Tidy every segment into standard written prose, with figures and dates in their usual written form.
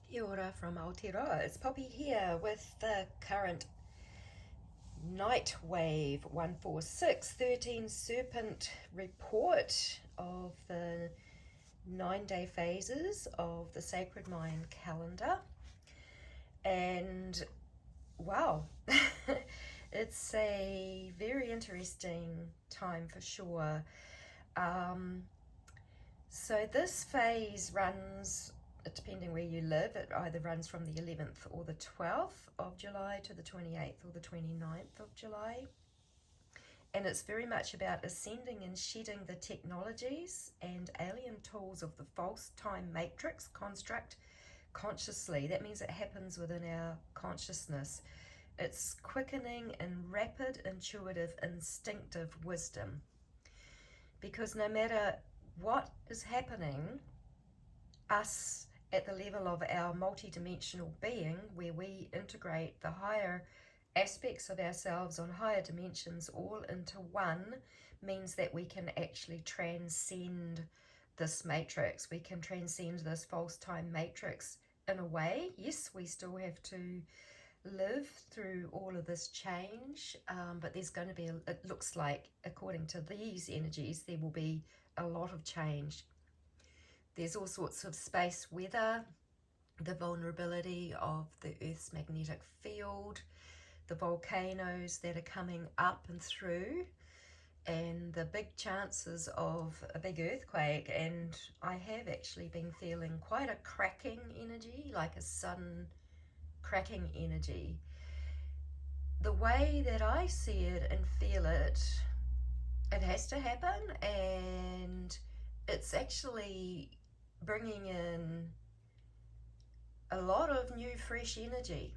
Kia ora from Aotearoa. It's Poppy here with the current NIGHTWAVE 14613 Serpent report of the 9-day phases of the Sacred Mind calendar. And wow, it's a very interesting time for sure. So this phase runs, depending where you live, it either runs from the 11th or the 12th of July to the 28th or the 29th of July. And it's very much about ascending and shedding the technologies and alien tools of the false time matrix construct consciously. That means it happens within our consciousness. It's quickening in rapid, intuitive, instinctive wisdom. Because no matter what is happening, us at the level of our multidimensional being, where we integrate the higher aspects of ourselves on higher dimensions all into one, means that we can actually transcend this matrix. We can transcend this false time matrix in a way. Yes, we still have to live through all of this change, but there's going to be, it looks like, according to these energies, there will be a lot of change. There's all sorts of space weather, the vulnerability of the Earth's magnetic field, the volcanoes that are coming up and through, and the big chances of a big earthquake. And I have actually been feeling quite a cracking energy, like a sudden cracking energy. The way that I see it and feel it, it has to happen, and it's actually bringing in a lot of new fresh energy.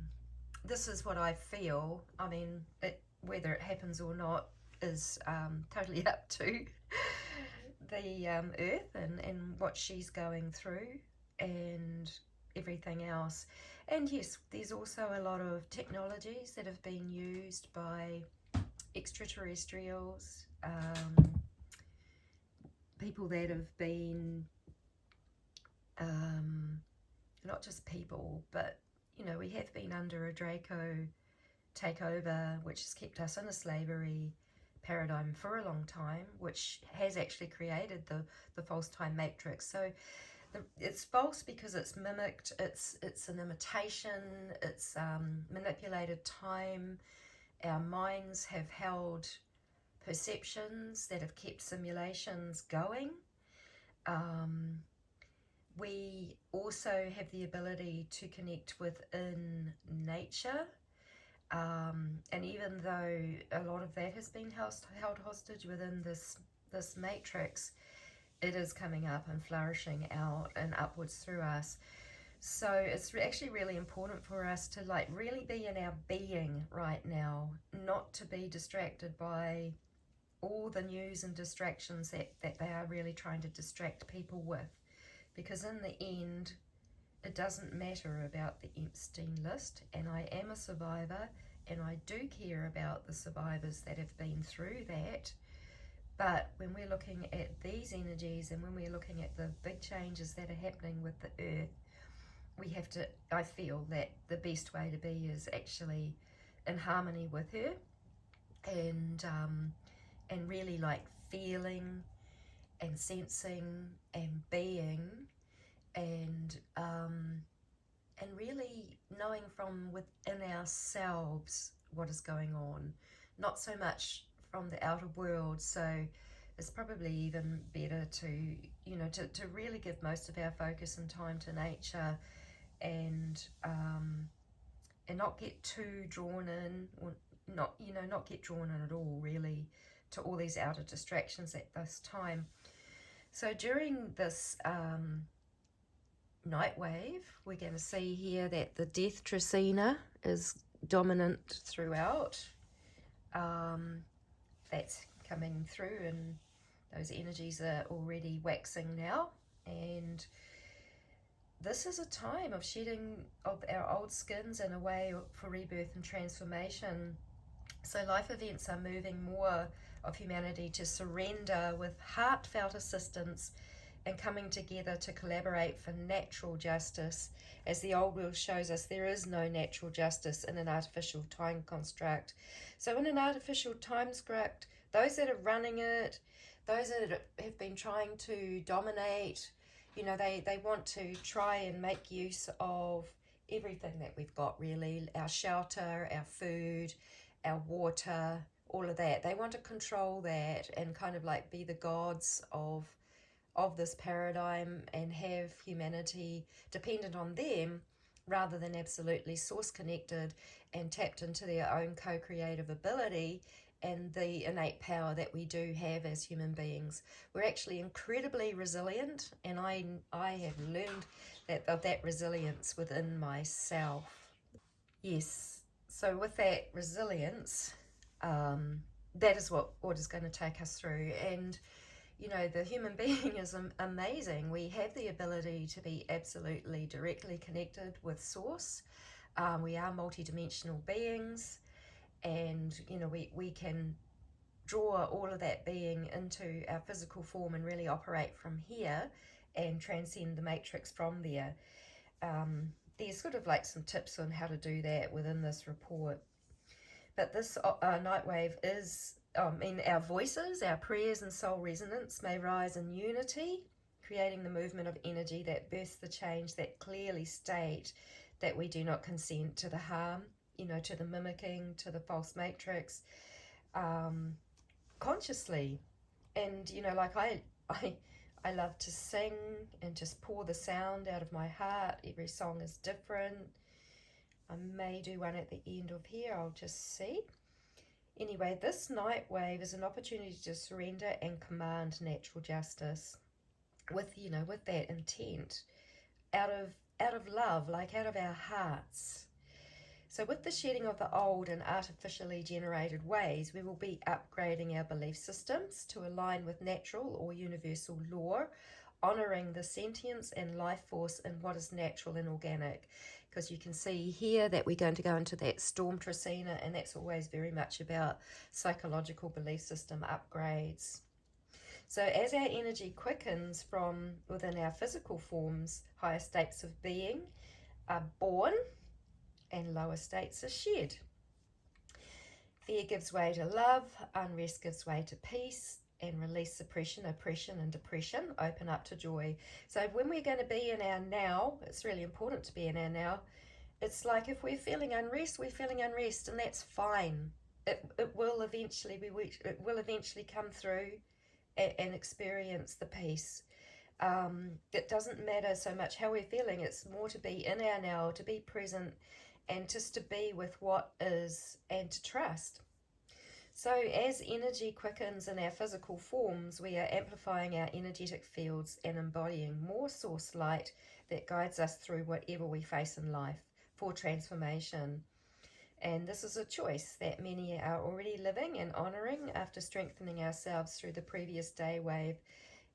This is what I feel. I mean, whether it happens or not is totally up to the Earth and what she's going through and everything else. And yes, there's also a lot of technologies that have been used by extraterrestrials, people that have been not just people, but you know, we have been under a Draco takeover, which has kept us in a slavery paradigm for a long time, which has actually created the false time matrix. So it's false because it's mimicked, it's an imitation, it's manipulated time. Our minds have held perceptions that have kept simulations going. We also have the ability to connect within nature. And even though a lot of that has been held hostage within this matrix, it is coming up and flourishing out and upwards through us. So it's actually really important for us to like really be in our being right now, not to be distracted by all the news and distractions that they are really trying to distract people with. Because in the end, it doesn't matter about the Epstein list, and I am a survivor, and I do care about the survivors that have been through that. But when we're looking at these energies and when we're looking at the big changes that are happening with the Earth, we have to, I feel that the best way to be is actually in harmony with her, and really like feeling and sensing and being, and really knowing from within ourselves what is going on, not so much from the outer world. So it's probably even better to, you know, to really give most of our focus and time to nature, and not get too drawn in, or not get drawn in at all really to all these outer distractions at this time. So during this night wave, we're going to see here that the death trecena is dominant throughout. That's coming through, and those energies are already waxing now. And this is a time of shedding of our old skins and a way for rebirth and transformation. So life events are moving more of humanity to surrender with heartfelt assistance and coming together to collaborate for natural justice. As the old wheel shows us, there is no natural justice in an artificial time construct. So in an artificial time construct, those that are running it, those that have been trying to dominate, you know, they want to try and make use of everything that we've got, really. Our shelter, our food, our water, all of that. They want to control that and kind of like be the gods of this paradigm and have humanity dependent on them rather than absolutely source connected and tapped into their own co-creative ability and the innate power that we do have as human beings. We're actually incredibly resilient, and I have learned that resilience within myself. Yes, so with that resilience, that is what is going to take us through. And you know, the human being is amazing. We have the ability to be absolutely directly connected with source. We are multidimensional beings, and you know, we can draw all of that being into our physical form and really operate from here and transcend the matrix from there. There's sort of like some tips on how to do that within this report. But this NIGHTWAVE is, our voices, our prayers and soul resonance may rise in unity, creating the movement of energy that births the change that clearly state that we do not consent to the harm, you know, to the mimicking, to the false matrix, consciously. And, you know, like I love to sing and just pour the sound out of my heart. Every song is different. I may do one at the end of here, I'll just see. Anyway, this NIGHTWAVE is an opportunity to surrender and command natural justice with, you know, with that intent, out of love, like out of our hearts. So with the shedding of the old and artificially generated ways, we will be upgrading our belief systems to align with natural or universal law, honouring the sentience and life force in what is natural and organic. Because you can see here that we're going to go into that storm trecena, and that's always very much about psychological belief system upgrades. So as our energy quickens from within our physical forms, higher states of being are born and lower states are shed. Fear gives way to love, unrest gives way to peace, and release suppression, oppression, and depression open up to joy. So when we're going to be in our now, it's really important to be in our now. It's like if we're feeling unrest, we're feeling unrest, and that's fine. It will eventually come through and experience the peace. It doesn't matter so much how we're feeling. It's more to be in our now, to be present, and just to be with what is and to trust. So as energy quickens in our physical forms, we are amplifying our energetic fields and embodying more source light that guides us through whatever we face in life for transformation. And this is a choice that many are already living and honouring after strengthening ourselves through the previous day wave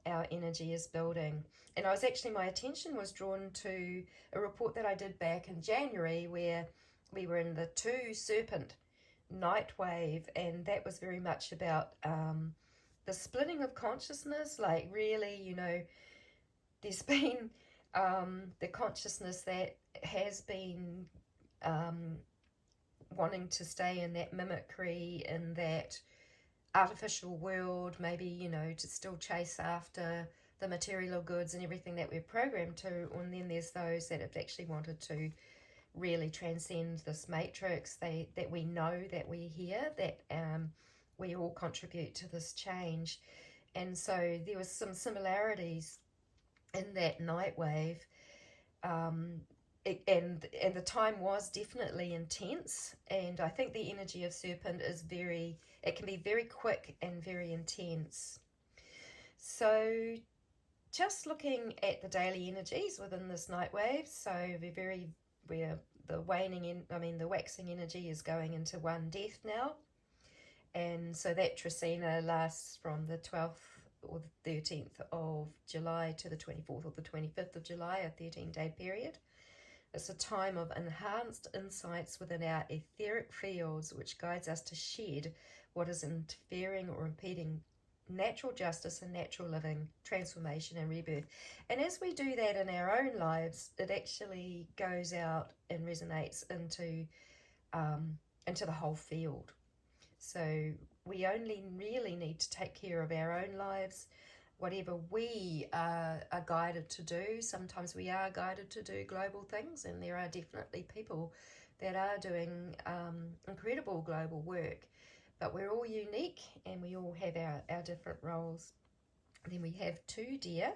our energy is building. And my attention was drawn to a report that I did back in January where we were in the 2 SERPENT NIGHTWAVE, and that was very much about the splitting of consciousness. Like really, you know, there's been the consciousness that has been wanting to stay in that mimicry, in that artificial world, maybe, you know, to still chase after the material goods and everything that we're programmed to. And then there's those that have actually wanted to really transcend this matrix, that we know that we're here, that we all contribute to this change. And so there was some similarities in that NIGHTWAVE, and the time was definitely intense, and I think the energy of SERPENT is it can be very quick and very intense. So just looking at the daily energies within this NIGHTWAVE, so the waxing energy is going into 1 death now, and so that trecena lasts from the 12th or the 13th of July to the 24th or the 25th of July, a 13-day period. It's a time of enhanced insights within our etheric fields, which guides us to shed what is interfering or impeding natural justice and natural living, transformation and rebirth. And as we do that in our own lives, it actually goes out and resonates into the whole field. So we only really need to take care of our own lives, whatever we are guided to do. Sometimes we are guided to do global things, and there are definitely people that are doing incredible global work, but we're all unique and we all have our different roles. Then we have 2 deer,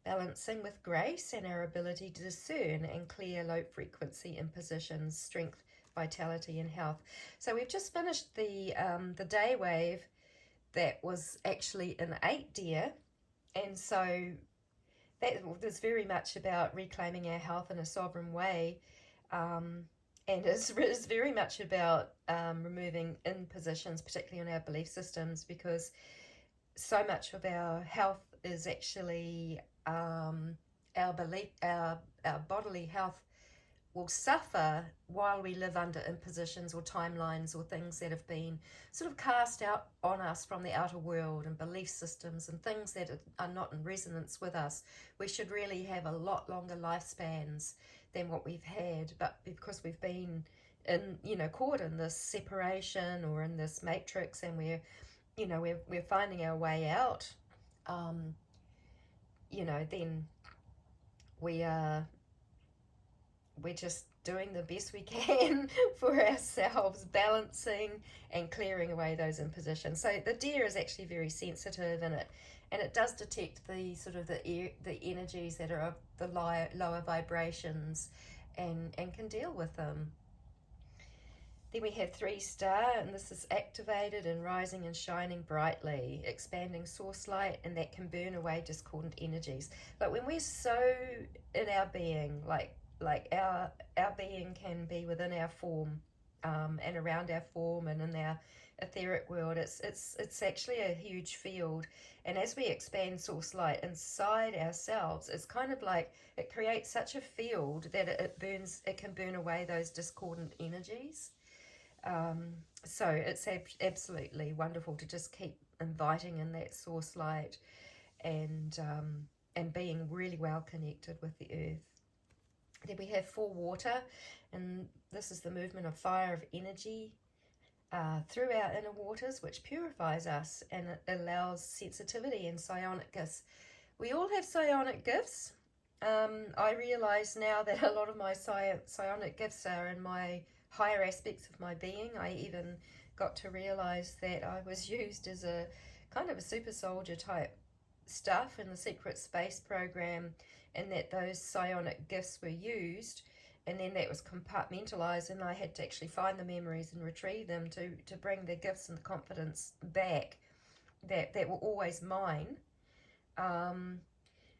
balancing with grace and our ability to discern and clear low frequency impositions, strength, vitality and health. So we've just finished the day wave that was actually an 8 deer, and so that was very much about reclaiming our health in a sovereign way, and is very much about removing impositions, particularly on our belief systems, because so much of our health is actually our bodily health will suffer while we live under impositions or timelines or things that have been sort of cast out on us from the outer world, and belief systems and things that are not in resonance with us. We should really have a lot longer lifespans than what we've had, but because we've been caught in this separation or in this matrix, and we're finding our way out, then we're just doing the best we can for ourselves, balancing and clearing away those impositions. So the deer is actually very sensitive, and it does detect the sort of the energies that are of the lower vibrations, and can deal with them. Then we have 3 star, and this is activated and rising and shining brightly, expanding source light, and that can burn away discordant energies. But when we're so in our being, like our being can be within our form, and around our form and in our etheric world, it's actually a huge field. And as we expand source light inside ourselves, it's kind of like it creates such a field that it can burn away those discordant energies. So it's absolutely wonderful to just keep inviting in that source light, and being really well connected with the earth. Then we have 4 water, and this is the movement of fire of energy through our inner waters, which purifies us, and it allows sensitivity and psionic gifts. We all have psionic gifts. I realise now that a lot of my psionic gifts are in my higher aspects of my being. I even got to realise that I was used as a kind of a super soldier type stuff in the secret space program, and that those psionic gifts were used, and then that was compartmentalized, and I had to actually find the memories and retrieve them to bring the gifts and the confidence back that were always mine.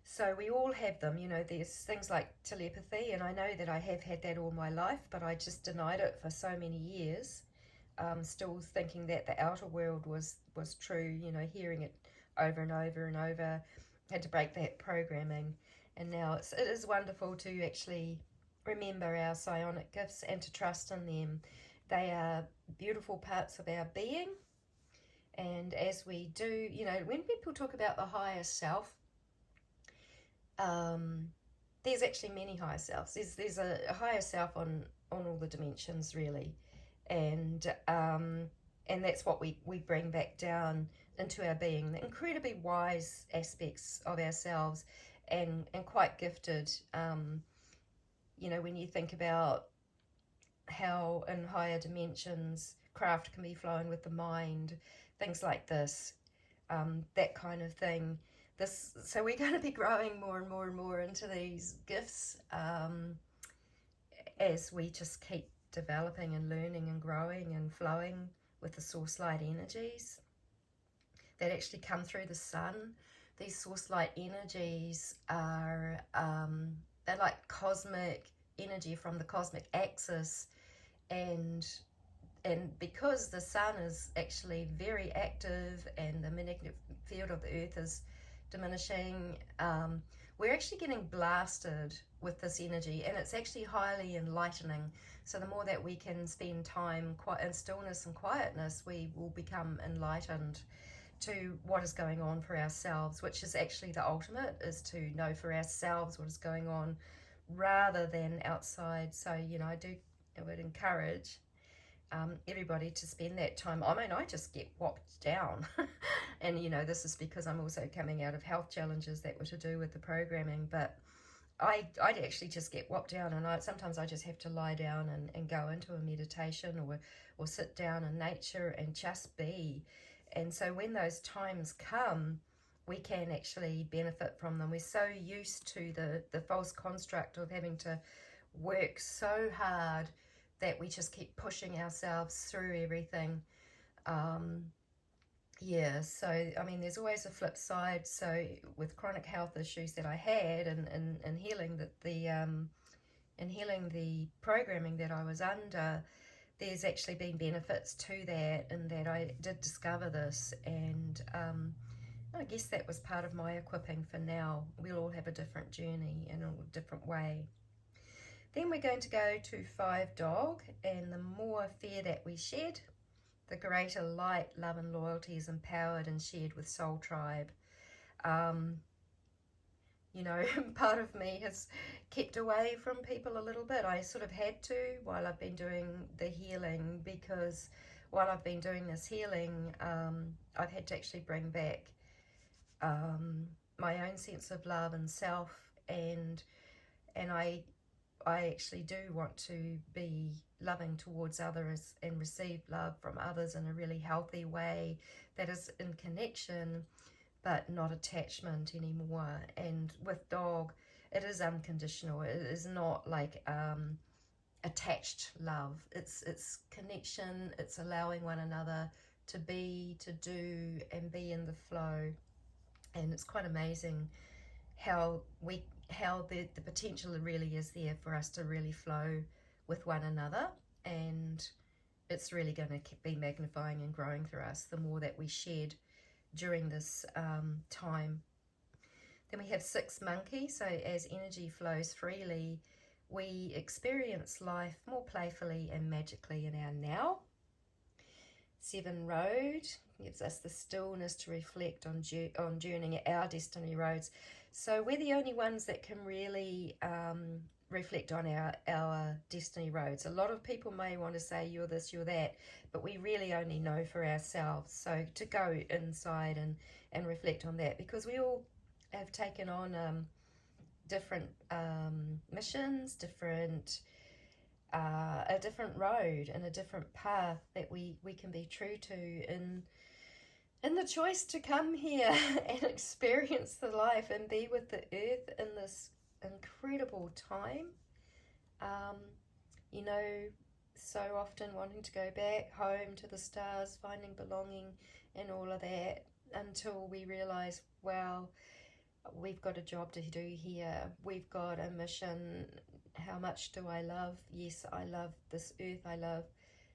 So we all have them, there's things like telepathy, and I know that I have had that all my life, but I just denied it for so many years, still thinking that the outer world was true, hearing it over and over and over. Had to break that programming, and now it is wonderful to actually remember our psionic gifts and to trust in them. They are beautiful parts of our being, and as we do, when people talk about the higher self, there's actually many higher selves. There's a higher self on all the dimensions, really, and that's what we bring back down into our being, the incredibly wise aspects of ourselves, and quite gifted. When you think about how in higher dimensions craft can be flowing with the mind, things like this, that kind of thing. So we're going to be growing more and more and more into these gifts, as we just keep developing and learning and growing and flowing with the source light energies that actually come through the sun. These source light energies are they're like cosmic energy from the cosmic axis, and because the sun is actually very active and the magnetic field of the earth is diminishing, we're actually getting blasted with this energy, and it's actually highly enlightening. So the more that we can spend time in stillness and quietness, we will become enlightened. to what is going on for ourselves, which is actually the ultimate, is to know for ourselves what is going on rather than outside. So, you know, I would encourage everybody to spend that time. I mean, I just get whopped down. And, you know, this is because I'm also coming out of health challenges that were to do with the programming, but I'd actually just get whopped down, and sometimes I just have to lie down and go into a meditation or sit down in nature and just be. And so when those times come, we can actually benefit from them. We're so used to the false construct of having to work so hard that we just keep pushing ourselves through everything. Yeah, so I mean, there's always a flip side. So with chronic health issues that I had, and healing the programming that I was under, there's actually been benefits to that, and that I did discover this, and I guess that was part of my equipping for now. We'll all have a different journey in a different way. Then we're going to go to 5 dog, and the more fear that we shed, the greater light, love and loyalty is empowered and shared with Soul Tribe. You know, part of me has kept away from people a little bit. I sort of had to while I've been doing the healing, because while I've been doing this healing, I've had to actually bring back my own sense of love and self, and I actually do want to be loving towards others and receive love from others in a really healthy way that is in connection but not attachment anymore. And with dog, it is unconditional. It is not like attached love. It's connection. It's allowing one another to be, to do, and be in the flow. And it's quite amazing how the potential really is there for us to really flow with one another, and it's really going to be magnifying and growing through us the more that we shed during this time. Then we have 6 monkey. So as energy flows freely, we experience life more playfully and magically in our now. 7 road gives us the stillness to reflect on journeying our destiny roads. So we're the only ones that can really reflect on our destiny roads. A lot of people may want to say you're this, you're that, but we really only know for ourselves. So to go inside and reflect on that, because we all have taken on different missions, a different road and a different path that we can be true to in the choice to come here and experience the life and be with the earth in this incredible time. You know, so often wanting to go back home to the stars, finding belonging and all of that, until we realize, wow, we've got a job to do here. We've got a mission. How much do I love? Yes, I love this earth. I love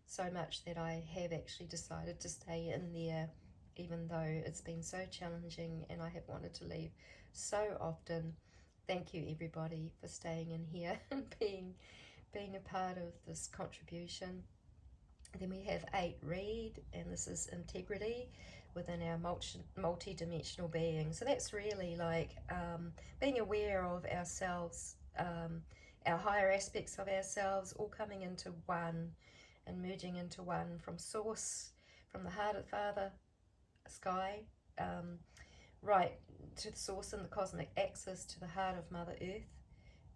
so much that I have actually decided to stay in there, even though it's been so challenging and I have wanted to leave so often. Thank you, everybody, for staying in here and being a part of this contribution. Then we have 8 read, and this is integrity within our multi-dimensional being. So that's really like being aware of ourselves, our higher aspects of ourselves, all coming into one and merging into one, from source, from the heart of Father Sky, right to the source and the cosmic axis, to the heart of Mother Earth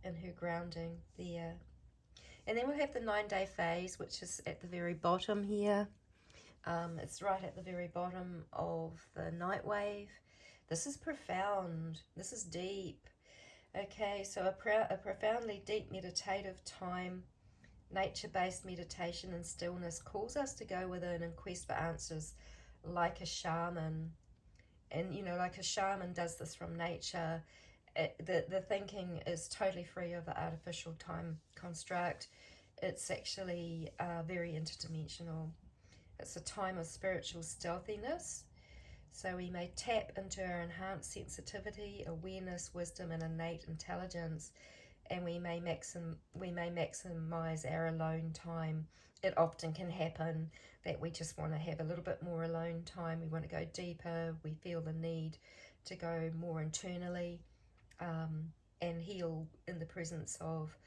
and her grounding there. And then we'll have the 9-day phase, which is at the very bottom here. It's right at the very bottom of the NIGHTWAVE. This is profound. This is deep. Okay, so a profoundly deep meditative time, nature-based meditation and stillness calls us to go within and quest for answers like a shaman. And, you know, like a shaman does this from nature. The thinking is totally free of the artificial time construct. It's actually very interdimensional. It's a time of spiritual stealthiness. So we may tap into our enhanced sensitivity, awareness, wisdom, and innate intelligence. and we may maximize our alone time. It often can happen that we just want to have a little bit more alone time. We want to go deeper. We feel the need to go more internally, and heal in the presence of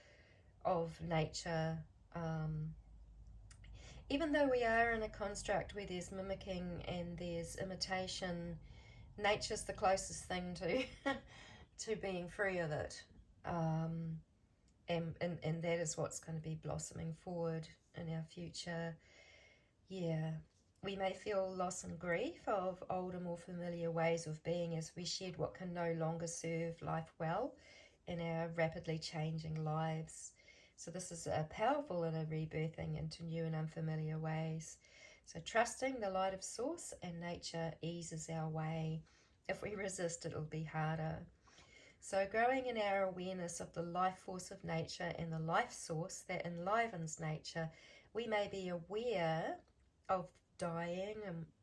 nature. Even though we are in a construct where there's mimicking and there's imitation, nature's the closest thing to to being free of it. And that is what's going to be blossoming forward in our future. Yeah, we may feel loss and grief of older, more familiar ways of being as we shed what can no longer serve life well in our rapidly changing lives. So this is a powerful inner rebirthing into new and unfamiliar ways. So trusting the light of source and nature eases our way. If we resist, it'll be harder. So growing in our awareness of the life force of nature and the life source that enlivens nature, we may be aware of dying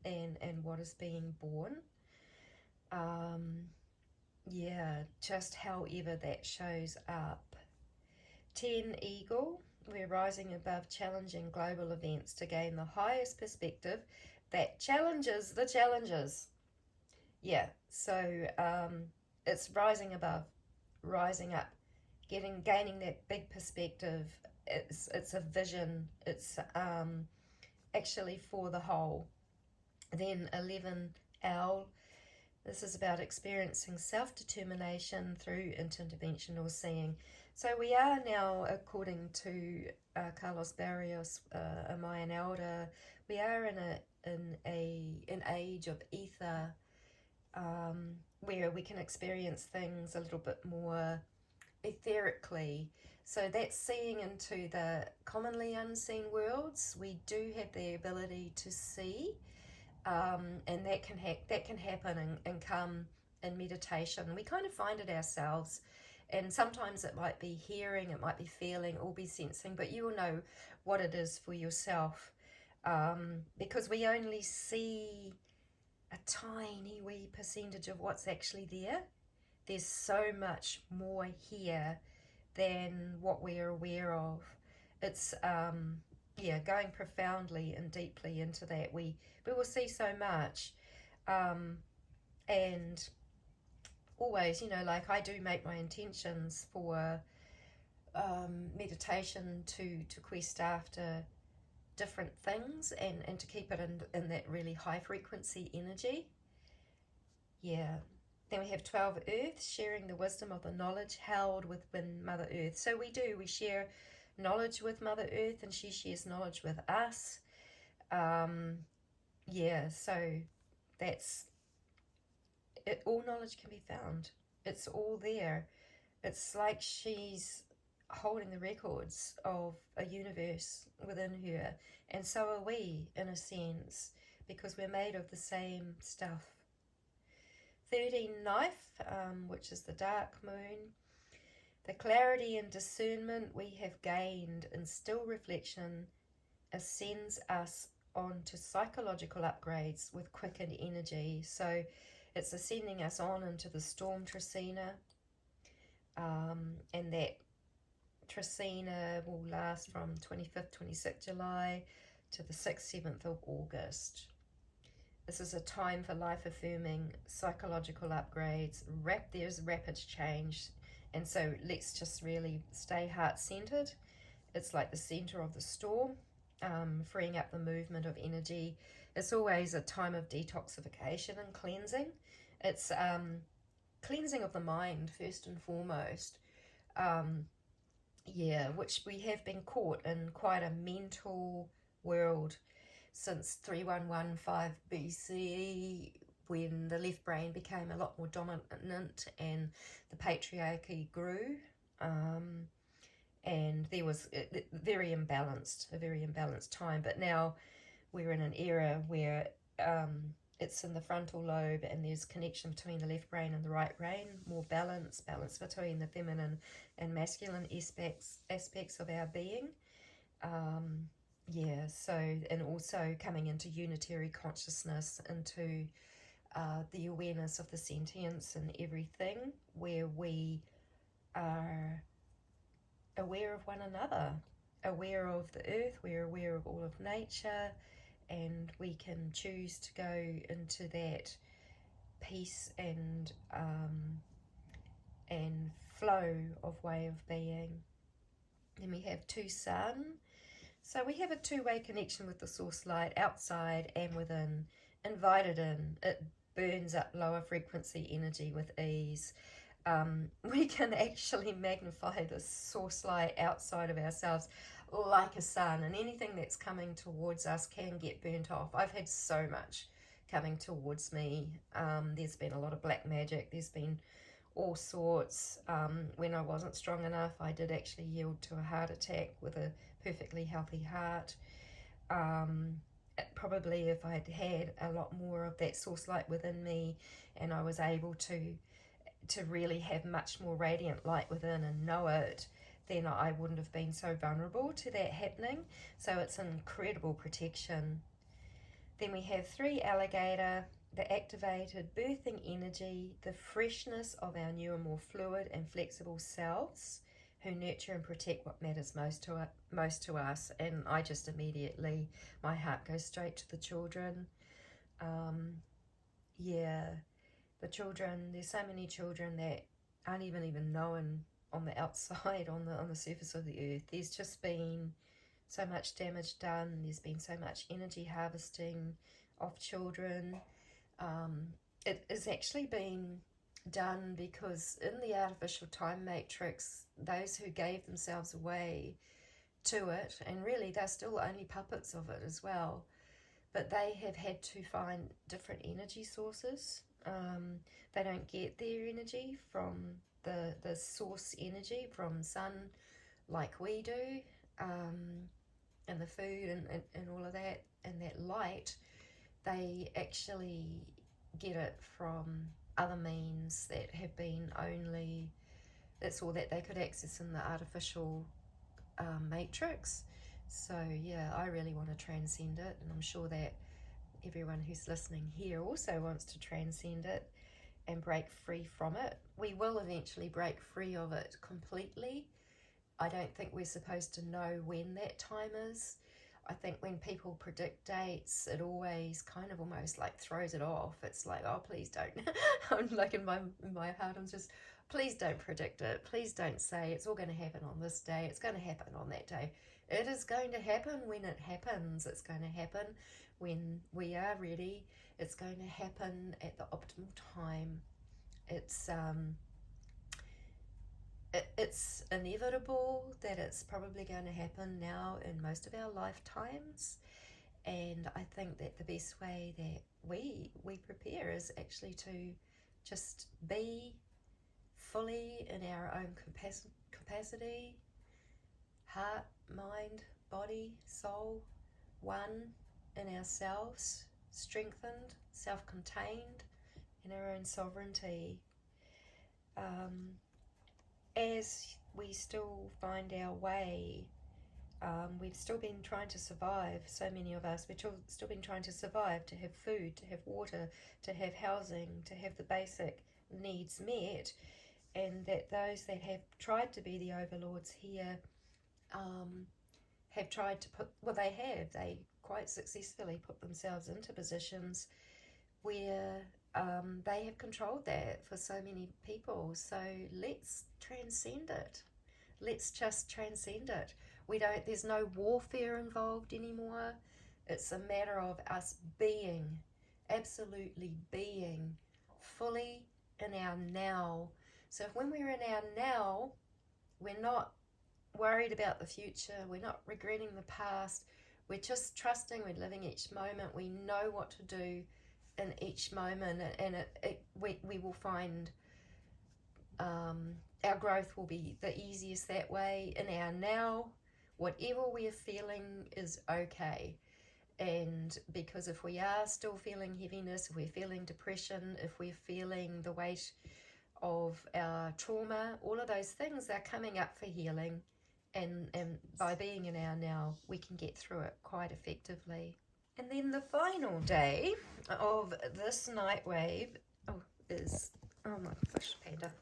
and what is being born. Yeah, just however that shows up. 10 Eagle, we're rising above challenging global events to gain the highest perspective that challenges the challenges. Yeah, so it's rising above, rising up, gaining that big perspective. It's a vision. It's actually for the whole. Then 11 Owl. This is about experiencing self-determination through interdimensional seeing. So we are now, according to Carlos Barrios, a Mayan elder, we are in an age of ether, where we can experience things a little bit more etherically. So that's seeing into the commonly unseen worlds. We do have the ability to see, and that can happen and come in meditation. We kind of find it ourselves, and sometimes it might be hearing, it might be feeling, or be sensing, but you will know what it is for yourself, because we only see a tiny wee percentage of what's actually there. There's so much more here than what we're aware of. It's going profoundly and deeply into that. We will see so much, and always, like I do make my intentions for meditation to quest after different things and to keep it in that really high frequency energy. Yeah. Then we have 12 Earth, sharing the wisdom of the knowledge held within Mother Earth. So we share knowledge with Mother Earth, and she shares knowledge with us. So that's it. All knowledge can be found. It's all there. It's like she's holding the records of a universe within her, and so are we, in a sense, because we're made of the same stuff. 13 Knife, which is the dark moon. The clarity and discernment we have gained in still reflection ascends us onto psychological upgrades with quickened energy. So it's ascending us on into the storm trecena, and that trecena will last from 25th, 26th July to the 6th, 7th of August. This is a time for life-affirming psychological upgrades. There's rapid change, and so let's just really stay heart-centered. It's like the center of the storm, freeing up the movement of energy. It's always a time of detoxification and cleansing. It's cleansing of the mind first and foremost. Which we have been caught in quite a mental world since 3115 BCE, when the left brain became a lot more dominant and the patriarchy grew, and there was a very imbalanced time. But now we're in an era where it's in the frontal lobe, and there's connection between the left brain and the right brain, more balance between the feminine and masculine aspects of our being. And also coming into unitary consciousness, into the awareness of the sentience and everything, where we are aware of one another, aware of the earth, we're aware of all of nature, and we can choose to go into that peace and flow of way of being. Then we have 2 sun. So we have a two-way connection with the source light, outside and within, invited in. It burns up lower frequency energy with ease. We can actually magnify the source light outside of ourselves like a sun, and anything that's coming towards us can get burnt off. I've had so much coming towards me. There's been a lot of black magic. There's been all sorts. When I wasn't strong enough, I did actually yield to a heart attack with a perfectly healthy heart. Probably if I'd had a lot more of that source light within me, and I was able to really have much more radiant light within and know it, then I wouldn't have been so vulnerable to that happening. So it's an incredible protection. Then we have 3 alligator, the activated birthing energy, the freshness of our newer, more fluid and flexible selves who nurture and protect what matters most to us. And I just immediately, my heart goes straight to the children. Yeah, the children, there's so many children that aren't even known on the outside, on the surface of the earth. There's just been so much damage done. There's been so much energy harvesting of children. It has actually been done because in the artificial time matrix, those who gave themselves away to it, and really they're still only puppets of it as well, but they have had to find different energy sources. They don't get their energy from the source energy from sun like we do, and the food and all of that, and that light. They actually get it from other means that have been only, that's all that they could access in the artificial matrix. So yeah, I really want to transcend it, and I'm sure that everyone who's listening here also wants to transcend it and break free from it. We will eventually break free of it completely. I don't think we're supposed to know when that time is. I think when people predict dates, it always kind of almost like throws it off. It's like, oh, please don't. I'm like in my heart, I'm just, please don't predict it. Please don't say it's all going to happen on this day. It's going to happen on that day. It is going to happen when it happens. It's going to happen when we are ready. It's going to happen at the optimal time. It's inevitable that it's probably going to happen now in most of our lifetimes, and I think that the best way that we prepare is actually to just be fully in our own capacity, heart, mind, body, soul, one in ourselves, strengthened, self-contained, in our own sovereignty. As we still find our way, we've still been trying to survive, so many of us, we've still been trying to survive, to have food, to have water, to have housing, to have the basic needs met, and that those that have tried to be the overlords here have tried to they quite successfully put themselves into positions where they have controlled that for so many people. So let's transcend it. Let's just transcend it. There's no warfare involved anymore. It's a matter of us being, absolutely being, fully in our now. So when we're in our now, we're not worried about the future. We're not regretting the past. We're just trusting. We're living each moment. We know what to do in each moment, and we will find our growth will be the easiest that way. In our now, whatever we're feeling is okay. And because if we are still feeling heaviness, if we're feeling depression, if we're feeling the weight of our trauma, all of those things are coming up for healing, and by being in our now, we can get through it quite effectively. And then the final day of this NIGHTWAVE is, oh my gosh, Panda.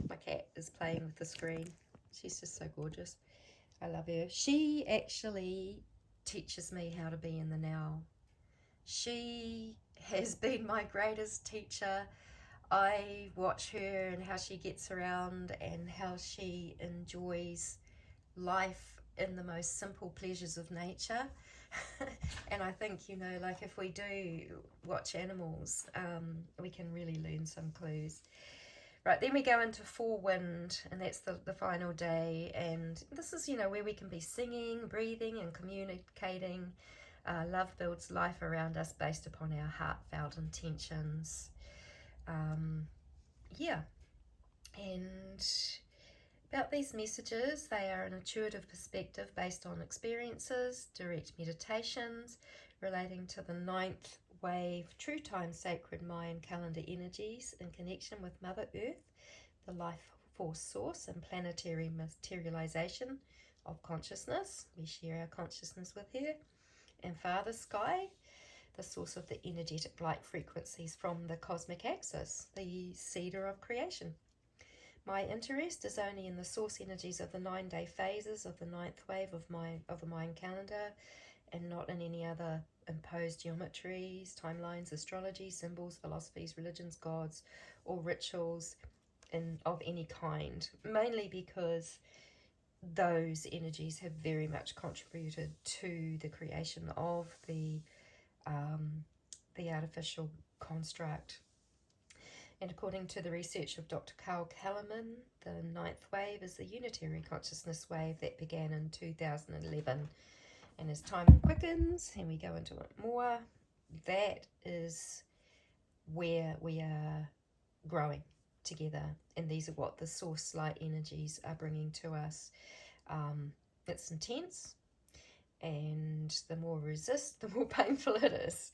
My cat is playing with the screen. She's just so gorgeous. I love her. She actually teaches me how to be in the now. She has been my greatest teacher. I watch her and how she gets around and how she enjoys life in the most simple pleasures of nature. And I think, you know, like if we do watch animals, we can really learn some clues. Right, then we go into forewind, and that's the final day, and this is, you know, where we can be singing, breathing and communicating. Love builds life around us based upon our heartfelt intentions. Yeah, and about these messages, they are an intuitive perspective based on experiences, direct meditations relating to the ninth wave, true time, sacred Mayan calendar energies in connection with Mother Earth, the life force source and planetary materialization of consciousness. We share our consciousness with her. And Father Sky, the source of the energetic light frequencies from the cosmic axis, the cedar of creation. My interest is only in the source energies of the 9-day phases of the ninth wave of the Mayan calendar, and not in any other imposed geometries, timelines, astrology, symbols, philosophies, religions, gods, or rituals of any kind, mainly because those energies have very much contributed to the creation of the artificial construct. And according to the research of Dr. Carl Kellerman, the ninth wave is the unitary consciousness wave that began in 2011. And as time quickens, and we go into it more, that is where we are growing together. And these are what the source light energies are bringing to us. It's intense, and the more resist, the more painful it is.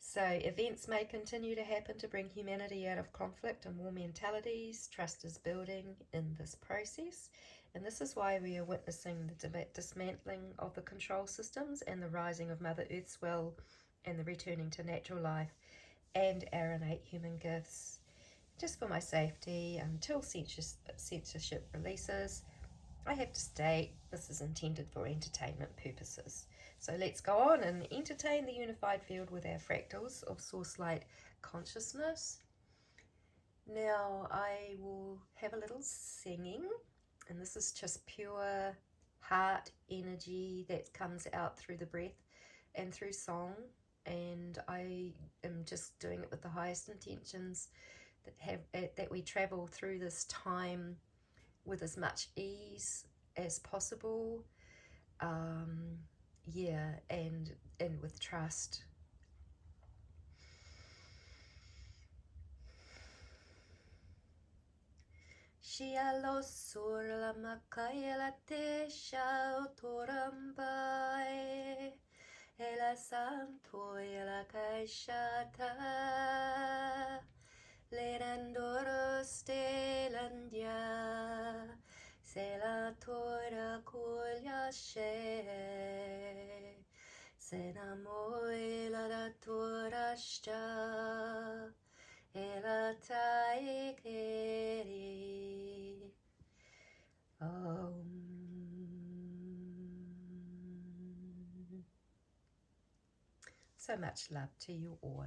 So events may continue to happen to bring humanity out of conflict and war mentalities. Trust is building in this process. And this is why we are witnessing the dismantling of the control systems and the rising of Mother Earth's will and the returning to natural life and our innate human gifts. Just for my safety, until censorship releases, I have to state this is intended for entertainment purposes. So let's go on and entertain the unified field with our fractals of source light consciousness. Now I will have a little singing, and this is just pure heart energy that comes out through the breath and through song, and I am just doing it with the highest intentions that we travel through this time with as much ease as possible, yeah, and with trust. Shia lo sur la makaya la te shao torambai e la santo e la kaishata le randoro stelandia se la tora kulya she se namo e la tora shta Ela taikeri. So much love to you all.